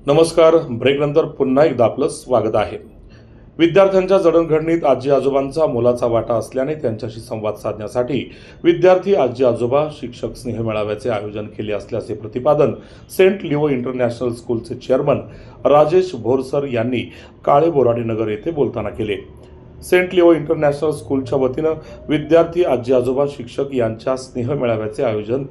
नमस्कार. ब्रेकनंतर पुन्हा एकदा आपलं स्वागत आहे. विद्यार्थ्यांच्या जडणघडणीत आजी आजोबांचा मोलाचा वाटा असल्याने त्यांच्याशी संवाद साधण्यासाठी विद्यार्थी आजी आजोबा शिक्षक स्नेह मेळाव्याचे आयोजन केले असल्याचे प्रतिपादन सेंट लिओ इंटरनॅशनल स्कूलचे चेअरमन राजेश भोरसर यांनी काळे बोराडे नगर येथे बोलताना केले. सेंट लिओ इंटरनॅशनल स्कूलच्या वतीनं विद्यार्थी आजी आजोबा शिक्षक यांच्या स्नेह मेळाव्याचे आयोजन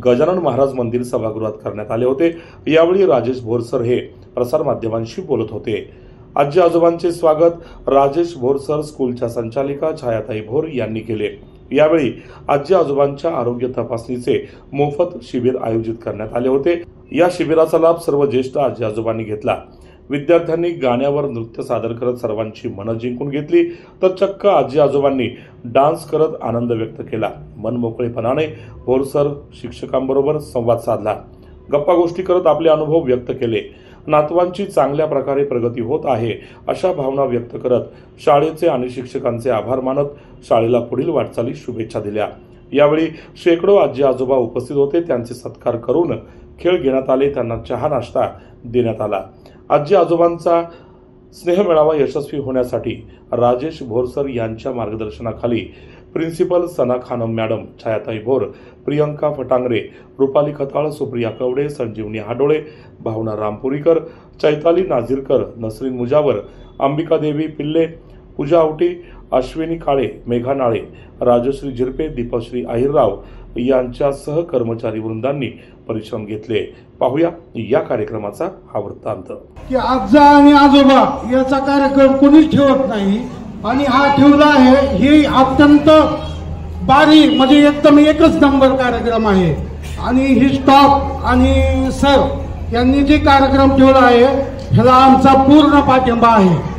गजानन महाराज मंदिर सभागृहात करण्यात आले होते. यावेळी राजेश भोरसर हे प्रसारमाध्यमांशी बोलत होते. आजी आजोबांचे स्वागत राजेश भोरसर स्कूलच्या संचालिका छायाताई भोर यांनी केले. यावेळी आजी आजोबांच्या आरोग्य तपासणीचे मोफत शिबिर आयोजित करण्यात आले होते. या शिबिराचा लाभ सर्व ज्येष्ठ आजी आजोबांनी घेतला. विद्यार्थ्यांनी गाण्यावर नृत्य सादर करत सर्वांची मनं जिंकून घेतली, तर चक्क आजी आजोबांनी डान्स करत आनंद व्यक्त केला. मनमोकळेपणाने भोरसर शिक्षकांबरोबर संवाद साधला. गप्पा गोष्टी करत आपले अनुभव व्यक्त केले. नातवांची चांगल्या प्रकारे प्रगती होत आहे अशा भावना व्यक्त करत शाळेचे आणि शिक्षकांचे आभार मानत शाळेला पुढील वाटचालीस शुभेच्छा दिल्या. यावेळी शेकडो आजी आजोबा उपस्थित होते. त्यांचे सत्कार करून खेळ घेण्यात आले. त्यांना चहा नाश्ता देण्यात आला. आजी आजोबांचा स्नेह मेळावा यशस्वी होण्यासाठी राजेश भोरसर यांच्या मार्गदर्शनाखाली प्रिन्सिपल सना खानम मॅडम, छायाताई भोर, प्रियंका फटांगरे, रुपाली खताळ, सुप्रिया कवडे, संजीवनी हाडोळे, भावना रामपुरीकर, चैताली नाझिरकर, नसरीन मुजावर, अंबिका देवी पिल्ले, पूजा आवटी, अश्विनी काळे, मेघा नाळे, राजश्री झिरपे, दीपश्री आहिरराव यांच्यासह कर्मचारी वृंदांनी परिश्रम घेतले. पाहूया या कार्यक्रमाचा हा वृत्तांत. की आजा आणि आजोबा याचा कार्यक्रम कोणीच ठेवत नाही आणि हा ठेवला आहे. हे अत्यंत भारी म्हणजे एकदम एकच नंबर कार्यक्रम आहे. आणि ही स्टॉप आणि सर यांनी जे कार्यक्रम ठेवला आहे ह्याला आमचा पूर्ण पाठिंबा आहे.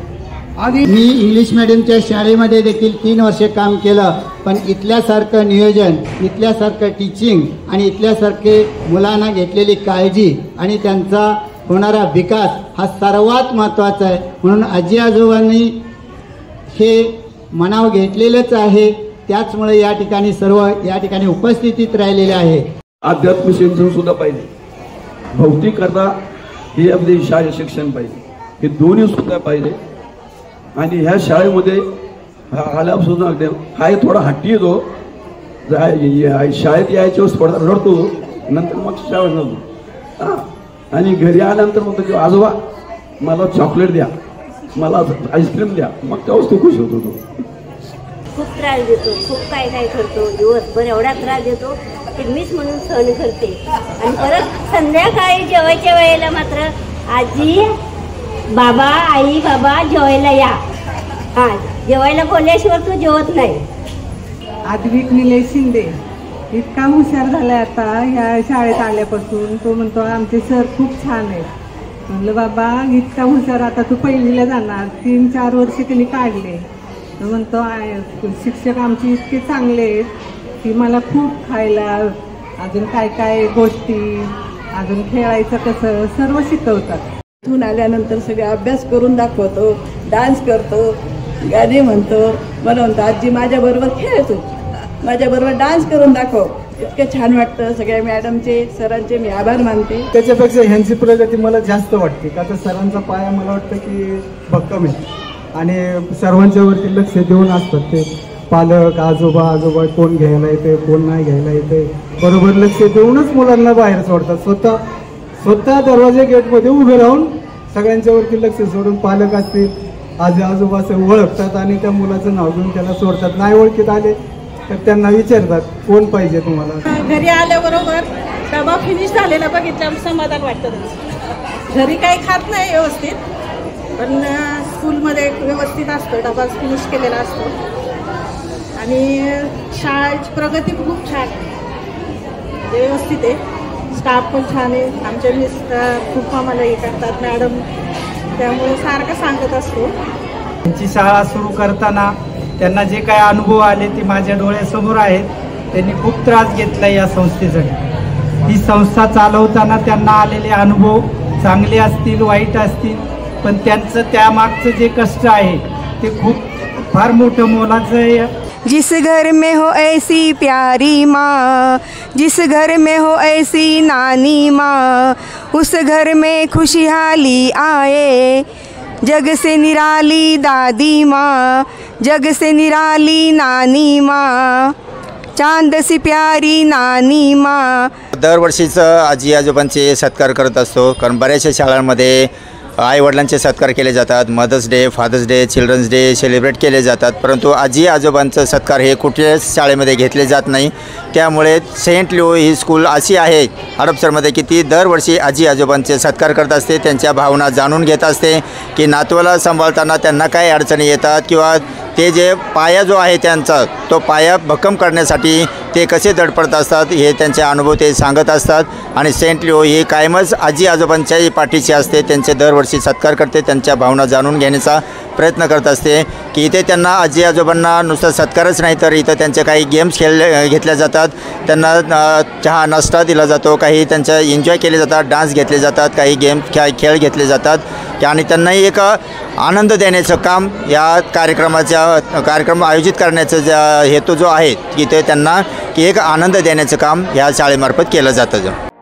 आणि मी इंग्लिश मीडियमच्या शाळेमध्ये देखील 3 वर्षे काम केलं, पण इथल्यासारखं नियोजन, इथल्यासारखं टीचिंग आणि इथल्यासारखे मुलांना घेतलेली काळजी आणि त्यांचा होणारा विकास हा सर्वात महत्त्वाचा आहे. म्हणून आजी आजोबांनी हे मनावर घेतलेलंच आहे. त्याचमुळे या ठिकाणी सर्व या ठिकाणी उपस्थितीत राहिलेले आहे. आध्यात्मिक शिक्षण सुद्धा पाहिजे, भौतिकता हे अगदी शाळेत शिक्षण पाहिजे, हे दोन्ही सुद्धा पाहिजे. आणि ह्या शाळेमध्ये आल्यापासून अगदी हाय थोडा हट्टी येतो, शाळेत यायच्या वेळेस थोडा रडतो, नंतर मग शाळेत जातो. आणि घरी आल्यानंतर म्हणतो की आजोबा मला चॉकलेट द्या, मला आईस्क्रीम द्या, मग तेव्हाच तो खुश होतो. तो खूप त्रास देतो, खूप काय काय करतो, दिवसभर एवढा त्रास देतो की मीच म्हणून सहन करते. आणि परत संध्याकाळी जेवायच्या वेळेला मात्र आजी बाबा, आई बाबा जेवायला या, हा जेवायला बोलल्याशिवाय तू जेवत नाही. आद्विक निलेश शिंदे इतका हुशार झालाय आता ह्या शाळेत आल्यापासून. तो म्हणतो आमचे सर खूप छान आहेत. म्हणलं बाबा इतका हुशार, आता तू पहिलीला जाणार, 3-4 वर्षे त्यांनी काढले. तो म्हणतो शिक्षक आमचे इतके चांगले आहेत की मला खूप खायला, अजून काय काय गोष्टी, अजून खेळायचं कसं सर्व शिकवतात. इथून आल्यानंतर सगळे अभ्यास करून दाखवतो, डान्स करतो, गाणे म्हणतो. मला म्हणतो आजी माझ्याबरोबर खेळ, तू माझ्याबरोबर डान्स करून दाखव. इतकं छान वाटतं. सगळ्या मॅडमचे सरांचे मी आभार मानते. त्याच्यापेक्षा ह्यांची प्रगती मला जास्त वाटते, का तर सरांचा पाया मला वाटतं की भक्कम आहे आणि सर्वांच्या वरती लक्ष देऊन असतात ते पालक, आजोबा कोण घ्यायला येते कोण नाही घ्यायला येते, बरोबर लक्ष देऊनच मुलांना बाहेर सोडतात. स्वतः दरवाजा गेटमध्ये उभे राहून सगळ्यांच्या वरती लक्ष सोडून पालक असतील, आजोबा ओळखतात आणि त्या मुलाचं नाव घेऊन त्याला सोडतात. नाही ओळखीत आले तर त्यांना विचारतात कोण पाहिजे तुम्हाला. घरी आल्याबरोबर डबा फिनिश झालेला बघितल्यावर समाधान वाटतं. घरी काही खात नाही व्यवस्थित, पण स्कूलमध्ये व्यवस्थित असतो, डबा फिनिश केलेला असतो. आणि शाळेची प्रगती खूप छान व्यवस्थित आहे. स्टाफ पण छान आहे. आमच्या मिस्टर खूप आम्हाला हे करतात मॅडम, त्यामुळे सारखं सांगत असतो. त्यांची शाळा सुरू करताना त्यांना जे काही अनुभव आले ते माझ्या डोळ्यासमोर आहेत. त्यांनी खूप त्रास घेतला या संस्थेसाठी. ही संस्था चालवताना त्यांना आलेले अनुभव चांगले असतील वाईट असतील, पण त्यांचं त्यामागचं जे कष्ट आहे ते खूप फार मोठं मोलाचं आहे. जिस घर में हो ऐसी प्यारी माँ, जिस घर में हो ऐसी नानी माँ, उस घर में खुशहाली आए। जग से निराली दादी माँ, जग से निराली नानी माँ, चांद सी प्यारी नानी माँ। दरवर्षीच आजी आजोबांचे सत्कार करत असतो, कारण बऱ्याचशा शाळांमध्ये आईवडिलांचे सत्कार केले जातात, mothers day, fathers day, children's day celebrate केले जातात, परंतु आजी आजोबांचं सत्कार हे कुठल्याच शाळेमध्ये घेतले जात नाही। त्यामुळे सेंट लिओ ही स्कूल अशी आहे हडपसरमध्ये की ती दरवर्षी आजी आजोबांचे सत्कार करत असते, त्यांच्या भावना जाणून घेत असते की नातवाला सांभाळताना त्यांना काय अडचणी येतात किंवा ते जे पाया जो आहे त्यांचा तो पाया भक्कम करण्यासाठी ते कसे धडपडत असतात हे त्यांचे अनुभव ते सांगत असतात। आणि सेंट लिओ ही कायमच आजी आजोबांच्याही पाठीशी असते, त्यांचे दरवर्षी सत्कार करते, त्यांच्या भावना जाणून घेण्याचा प्रयत्न करत असते की इथे त्यांना आजी आजोबांना नुसतं सत्कारच नाही तर इथं त्यांचे काही गेम्स घेतल्या जातात, त्यांना चहा नाश्ता दिला जातो, काही त्यांच्या एन्जॉय केले जातात, डान्स घेतले जातात, काही खेळ घेतले जातात आणि त्यांनाही एक आनंद देण्याचं काम या कार्यक्रम आयोजित करण्याचा हेतू जो आहे की ते त्यांना की एक आनंद देण्याचं काम ह्या शाळेमार्फत केलं जातं।